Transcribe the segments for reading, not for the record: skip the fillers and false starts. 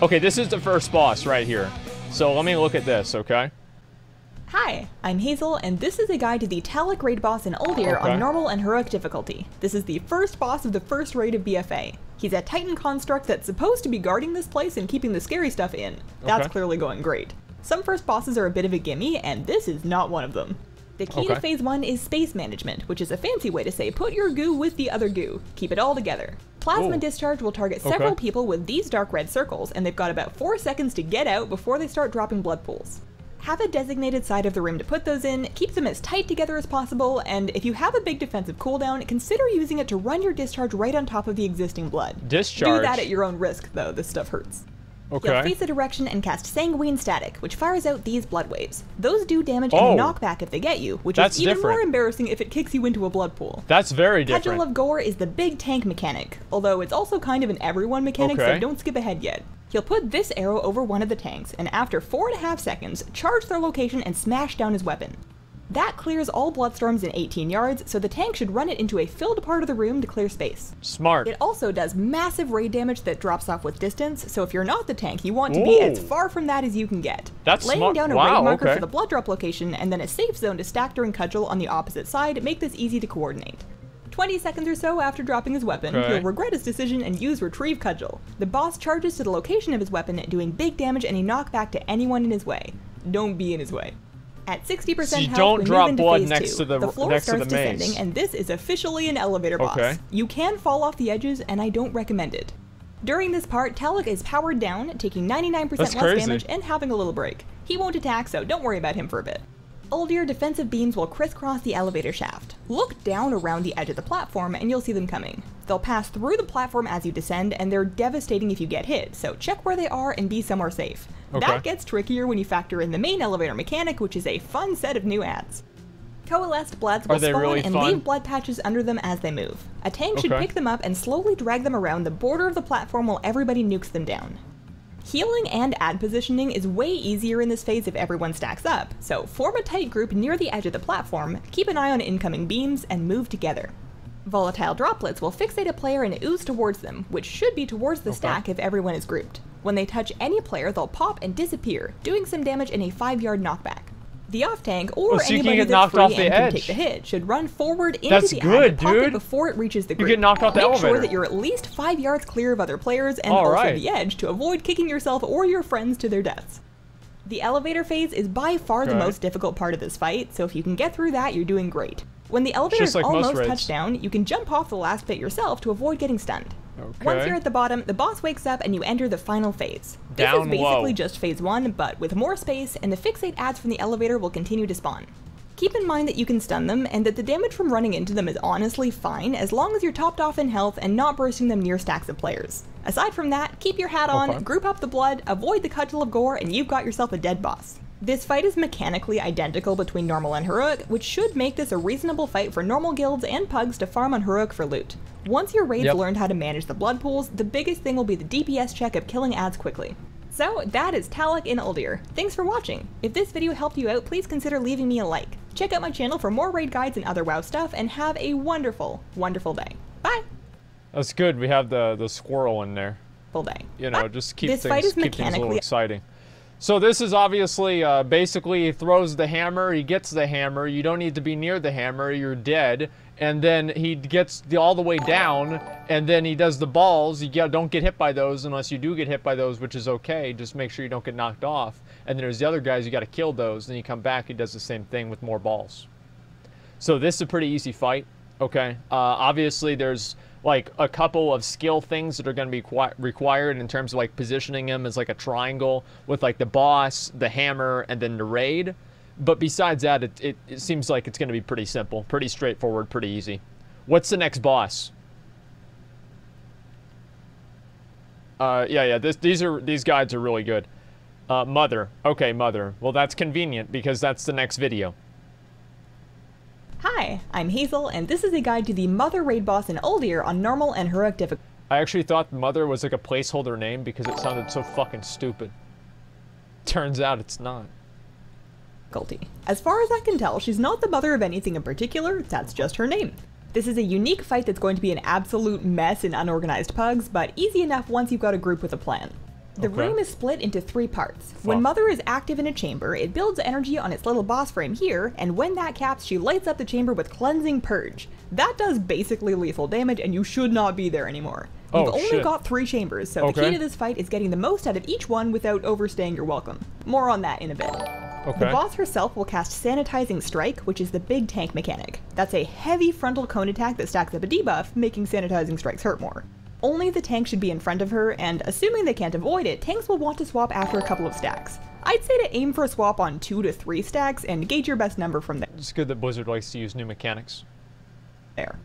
Okay, this is the first boss right here. So let me look at this, okay? Hi, I'm Hazel, and this is a guide to the Taloc raid boss in Uldir on normal and heroic difficulty. This is the first boss of the first raid of BFA. He's a Titan construct that's supposed to be guarding this place and keeping the scary stuff in. That's clearly going great. Some first bosses are a bit of a gimme, and this is not one of them. The key to phase 1 is space management, which is a fancy way to say put your goo with the other goo. Keep it all together. Plasma discharge will target several people with these dark red circles, and they've got about 4 seconds to get out before they start dropping blood pools. Have a designated side of the room to put those in, keep them as tight together as possible, and if you have a big defensive cooldown, consider using it to run your discharge right on top of the existing blood. Discharge? Do that at your own risk, though. This stuff hurts. You'll face a direction and cast Sanguine Static, which fires out these blood waves. Those do damage and knockback if they get you, which is even more embarrassing if it kicks you into a blood pool. That's very different. Cudgel of Gore is the big tank mechanic, although it's also kind of an everyone mechanic, so don't skip ahead yet. He'll put this arrow over one of the tanks, and after 4.5 seconds, charge their location and smash down his weapon. That clears all bloodstorms in 18 yards, so the tank should run it into a filled part of the room to clear space. Smart. It also does massive raid damage that drops off with distance, so if you're not the tank, you want to be as far from that as you can get. That's Laying down a raid marker for the blood drop location, and then a safe zone to stack during Cudgel on the opposite side make this easy to coordinate. 20 seconds or so after dropping his weapon, he'll regret his decision and use Retrieve Cudgel. The boss charges to the location of his weapon, doing big damage and a knockback to anyone in his way. Don't be in his way. At 60% health, we move into phase 2. The floor starts descending, and this is officially an elevator boss. You can fall off the edges, and I don't recommend it. During this part, Taloc is powered down, taking 99% less damage and having a little break. He won't attack, so don't worry about him for a bit. Uldir defensive beams will crisscross the elevator shaft. Look down around the edge of the platform and you'll see them coming. They'll pass through the platform as you descend, and they're devastating if you get hit, so check where they are and be somewhere safe. That gets trickier when you factor in the main elevator mechanic, which is a fun set of new ads. Coalesced bloods will spawn and leave blood patches under them as they move. A tank should pick them up and slowly drag them around the border of the platform while everybody nukes them down. Healing and ad positioning is way easier in this phase if everyone stacks up, so form a tight group near the edge of the platform, keep an eye on incoming beams, and move together. Volatile droplets will fixate a player and ooze towards them, which should be towards the stack if everyone is grouped. When they touch any player, they'll pop and disappear, doing some damage in a 5-yard knockback. The off-tank, or anybody that's free and can take the hit, should run forward into the ad pocket before it reaches the group. You get knocked off the elevator. Make sure that you're at least 5 yards clear of other players and also the edge to avoid kicking yourself or your friends to their deaths. The elevator phase is by far the most difficult part of this fight, so if you can get through that, you're doing great. When the elevator is almost touched down, you can jump off the last bit yourself to avoid getting stunned. Once you're at the bottom, the boss wakes up and you enter the final phase. This is basically just phase 1, but with more space, and the fixate ads from the elevator will continue to spawn. Keep in mind that you can stun them, and that the damage from running into them is honestly fine as long as you're topped off in health and not bursting them near stacks of players. Aside from that, keep your hat on, group up the blood, avoid the Cudgel of Gore, and you've got yourself a dead boss. This fight is mechanically identical between normal and heroic, which should make this a reasonable fight for normal guilds and pugs to farm on heroic for loot. Once your raids learned how to manage the blood pools, the biggest thing will be the DPS check of killing ads quickly. So that is Taloc in Uldir. Thanks for watching. If this video helped you out, please consider leaving me a like. Check out my channel for more raid guides and other WoW stuff, and have a wonderful, wonderful day. Bye! That's good, we have the squirrel in there. Full day. You know, just keep things a little exciting. So this is obviously, basically he throws the hammer, he gets the hammer, you don't need to be near the hammer, you're dead, and then he gets all the way down, and then he does the balls, don't get hit by those unless you do get hit by those, which is okay, just make sure you don't get knocked off. And then there's the other guys, you gotta kill those, then you come back, he does the same thing with more balls. So this is a pretty easy fight, okay? Obviously there's like a couple of skill things that are going to be required in terms of like positioning him as like a triangle with like the boss, the hammer, and then the raid. But besides that, it seems like it's going to be pretty simple, pretty straightforward, pretty easy. What's the next boss? These guides are really good. Mother. Okay, Mother. Well, that's convenient because that's the next video. Hi, I'm Hazel, and this is a guide to the Mother raid boss in Uldir on normal and heroic difficulty. I actually thought Mother was like a placeholder name because it sounded so fucking stupid. Turns out it's not. As far as I can tell, she's not the mother of anything in particular, that's just her name. This is a unique fight that's going to be an absolute mess in unorganized pugs, but easy enough once you've got a group with a plan. The room is split into 3 parts. When Mother is active in a chamber, it builds energy on its little boss frame here, and when that caps, she lights up the chamber with Cleansing Purge. That does basically lethal damage, and you should not be there anymore. You've only got 3 chambers, so the key to this fight is getting the most out of each one without overstaying your welcome. More on that in a bit. The boss herself will cast Sanitizing Strike, which is the big tank mechanic. That's a heavy frontal cone attack that stacks up a debuff, making Sanitizing Strikes hurt more. Only the tank should be in front of her, and assuming they can't avoid it, tanks will want to swap after a couple of stacks. I'd say to aim for a swap on 2 to 3 stacks and gauge your best number from there. It's good that Blizzard likes to use new mechanics. There.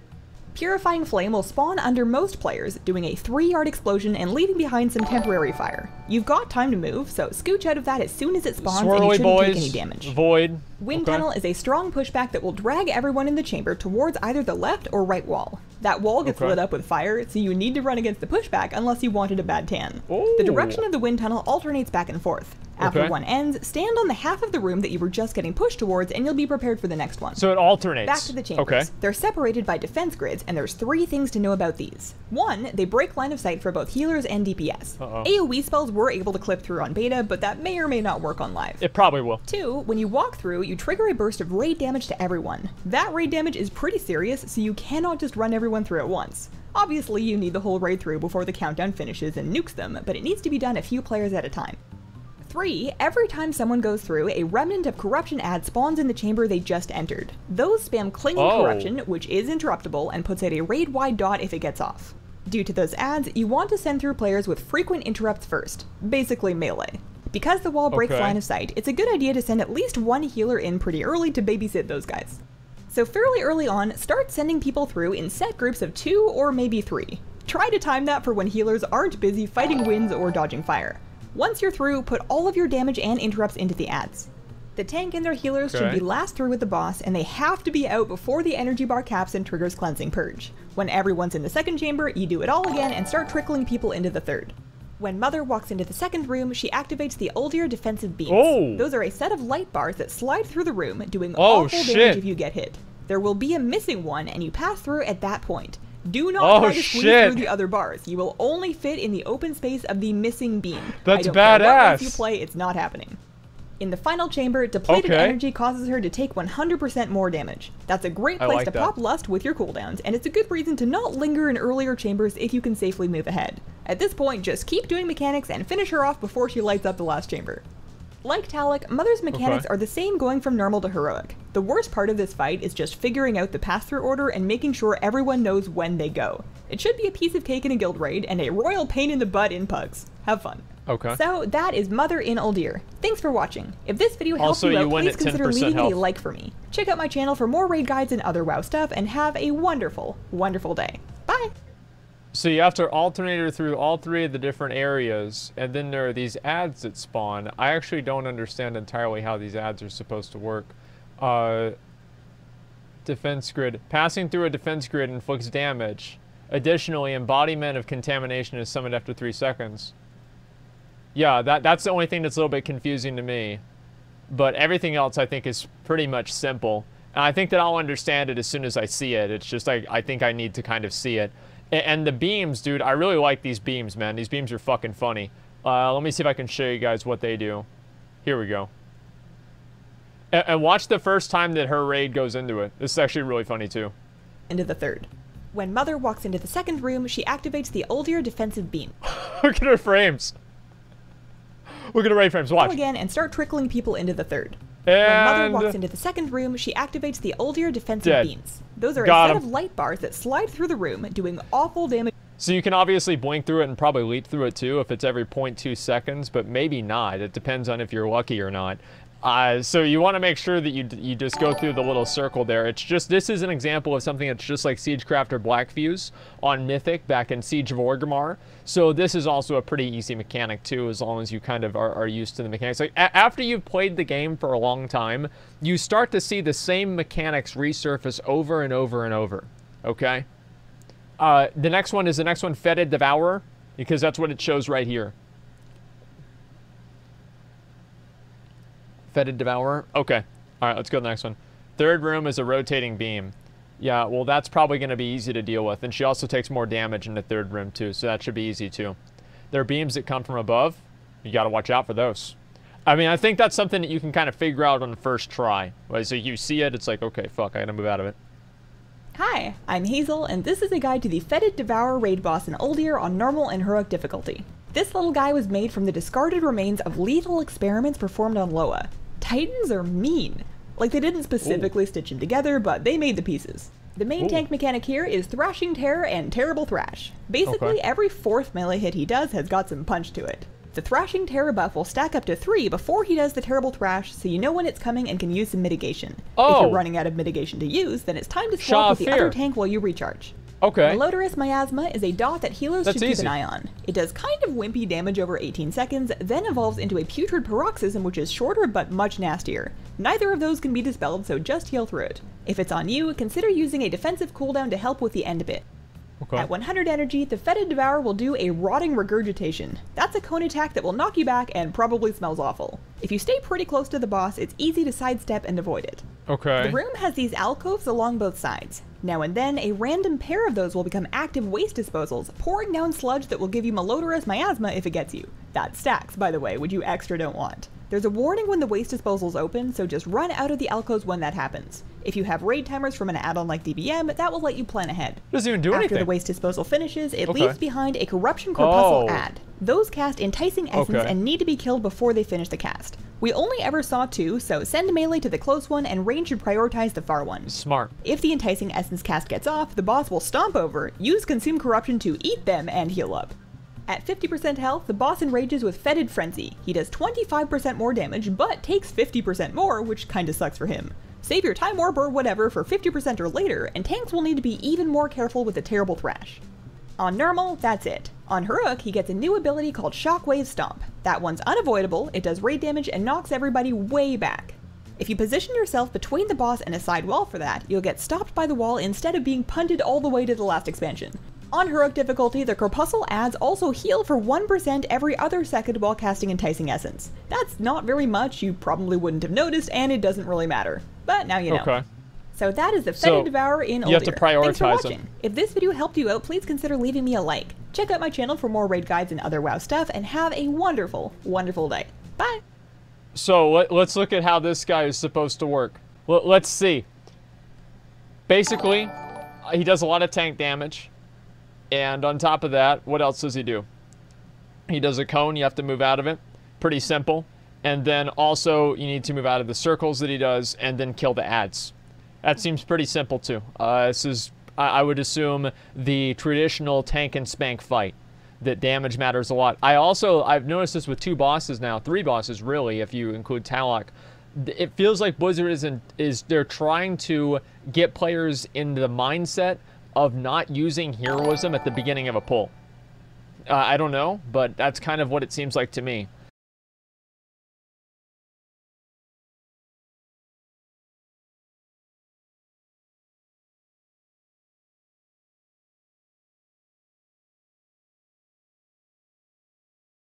Purifying Flame will spawn under most players, doing a 3-yard explosion and leaving behind some temporary fire. You've got time to move, so scooch out of that as soon as it spawns and you shouldn't take any damage. Void. Wind Tunnel is a strong pushback that will drag everyone in the chamber towards either the left or right wall. That wall gets lit up with fire, so you need to run against the pushback unless you wanted a bad tan. The direction of the wind tunnel alternates back and forth. After one ends, stand on the half of the room that you were just getting pushed towards and you'll be prepared for the next one. So it alternates. Back to the chambers. They're separated by defense grids, and there's 3 things to know about these. 1, they break line of sight for both healers and DPS. AoE spells were able to clip through on beta, but that may or may not work on live. It probably will. 2, when you walk through, you trigger a burst of raid damage to everyone. That raid damage is pretty serious, so you cannot just run everyone through at once. Obviously, you need the whole raid through before the countdown finishes and nukes them, but it needs to be done a few players at a time. 3, every time someone goes through, a remnant of corruption ad spawns in the chamber they just entered. Those spam Clinging Corruption, which is interruptible and puts out a raid-wide dot if it gets off. Due to those ads, you want to send through players with frequent interrupts first, basically melee. Because the wall breaks line of sight, it's a good idea to send at least 1 healer in pretty early to babysit those guys. So fairly early on, start sending people through in set groups of 2 or maybe 3. Try to time that for when healers aren't busy fighting winds or dodging fire. Once you're through, put all of your damage and interrupts into the ads. The tank and their healers should be last through with the boss, and they have to be out before the energy bar caps and triggers Cleansing Purge. When everyone's in the second chamber, you do it all again and start trickling people into the third. When Mother walks into the second room, she activates the Uldir defensive beams. Those are a set of light bars that slide through the room, doing awful damage if you get hit. There will be a missing one, and you pass through at that point. Do not try to squeeze through the other bars. You will only fit in the open space of the missing beam. That's badass. Care what race you play, it's not happening. In the final chamber, depleted energy causes her to take 100% more damage. That's a great place to pop Lust with your cooldowns, and it's a good reason to not linger in earlier chambers if you can safely move ahead. At this point, just keep doing mechanics and finish her off before she lights up the last chamber. Like Taloc, Mother's mechanics are the same going from normal to heroic. The worst part of this fight is just figuring out the pass-through order and making sure everyone knows when they go. It should be a piece of cake in a guild raid and a royal pain in the butt in pugs. Have fun. So that is Mother in Uldir. Thanks for watching. If this video helped you out, please consider leaving a like for me. Check out my channel for more raid guides and other WoW stuff, and have a wonderful, wonderful day. Bye! So you have to alternate through all 3 of the different areas, and then there are these ads that spawn. I actually don't understand entirely how these ads are supposed to work. Defense grid. Passing through a defense grid inflicts damage. Additionally, embodiment of contamination is summoned after 3 seconds. Yeah, that's the only thing that's a little bit confusing to me. But everything else I think is pretty much simple. And I think that I'll understand it as soon as I see it. It's just I think I need to kind of see it. And the beams, dude, I really like these beams, man. These beams are fucking funny. Let me see if I can show you guys what they do. Here we go. And watch the first time that her raid goes into it. This is actually really funny, too. Into the third. When Mother walks into the second room, she activates the Uldir defensive beam. Look at her frames. Look at her raid frames. Watch. Go again and start trickling people into the third. When Mother walks into the second room, she activates the Uldir defensive beams. Those are a set of light bars that slide through the room, doing awful damage. So you can obviously blink through it and probably leap through it too if it's every 0.2 seconds, but maybe not. It depends on if you're lucky or not. So you want to make sure that you just go through the little circle there. It's just, this is an example of something that's just like Siegecraft or Blackfuse on Mythic back in Siege of Orgrimmar. So this is also a pretty easy mechanic too, as long as you kind of are used to the mechanics. Like after you've played the game for a long time, you start to see the same mechanics resurface over and over and over. Okay? The next one, Fetid Devourer, because that's what it shows right here. Fetid Devourer. Okay. All right, let's go to the next one. Third room is a rotating beam. Yeah, well, that's probably going to be easy to deal with. And she also takes more damage in the third room, too, so that should be easy, too. They're beams that come from above. You got to watch out for those. I mean, I think that's something that you can kind of figure out on the first try. Like, so you see it, it's like, okay, fuck, I gotta move out of it. Hi, I'm Hazel, and this is a guide to the Fetid Devourer raid boss in Uldir on normal and heroic difficulty. This little guy was made from the discarded remains of lethal experiments performed on Loa. Titans are mean. Like, they didn't specifically stitch them together, but they made the pieces. The main tank mechanic here is Thrashing Terror and Terrible Thrash. Basically, every 4th melee hit he does has got some punch to it. The Thrashing Terror buff will stack up to 3 before he does the Terrible Thrash, so you know when it's coming and can use some mitigation. If you're running out of mitigation to use, then it's time to swap with the other tank while you recharge. Malodorous Miasma is a dot that healers should keep an eye on. It does kind of wimpy damage over 18 seconds, then evolves into a Putrid Paroxysm, which is shorter but much nastier. Neither of those can be dispelled, so just heal through it. If it's on you, consider using a defensive cooldown to help with the end bit. At 100 energy, the Fetid Devourer will do a Rotting Regurgitation. That's a cone attack that will knock you back and probably smells awful. If you stay pretty close to the boss, it's easy to sidestep and avoid it. The room has these alcoves along both sides. Now and then, a random pair of those will become active waste disposals, pouring down sludge that will give you Malodorous Miasma if it gets you. That stacks, by the way, which you extra don't want. There's a warning when the waste disposals open, so just run out of the alcoves when that happens. If you have raid timers from an add-on like DBM, that will let you plan ahead. Doesn't even do anything. After the waste disposal finishes, it leaves behind a Corruption Corpuscle ad. Those cast Enticing Essence and need to be killed before they finish the cast. We only ever saw 2, so send melee to the close one and range should prioritize the far one. Smart. If the Enticing Essence cast gets off, the boss will stomp over, use Consume Corruption to eat them, and heal up. At 50% health, the boss enrages with Fetid Frenzy. He does 25% more damage, but takes 50% more, which kinda sucks for him. Save your Time Warp or whatever for 50% or later, and tanks will need to be even more careful with the Terrible Thrash. On normal, that's it. On heroic, he gets a new ability called Shockwave Stomp. That one's unavoidable, it does raid damage and knocks everybody way back. If you position yourself between the boss and a side wall for that, you'll get stopped by the wall instead of being punted all the way to the last expansion. On heroic difficulty, the Corpuscle adds also heal for 1% every other second while casting Enticing Essence. That's not very much, you probably wouldn't have noticed, and it doesn't really matter. But now you know. So that is the Fetid Devourer in Uldir. You have to prioritize Thanks for watching. If this video helped you out, please consider leaving me a like. Check out my channel for more raid guides and other WoW stuff, and have a wonderful, wonderful day. Bye! So let's look at how this guy is supposed to work. Let's see. Basically, he does a lot of tank damage. And on top of that, what else does he do? He does a cone, you have to move out of it. Pretty simple. And then also, you need to move out of the circles that he does, and then kill the ads. That seems pretty simple too. This is, I would assume, the traditional tank and spank fight. That damage matters a lot. I've noticed this with 2 bosses now, 3 bosses really, if you include Taloc. It feels like Blizzard they're trying to get players into the mindset of not using heroism at the beginning of a pull. I don't know, but that's kind of what it seems like to me.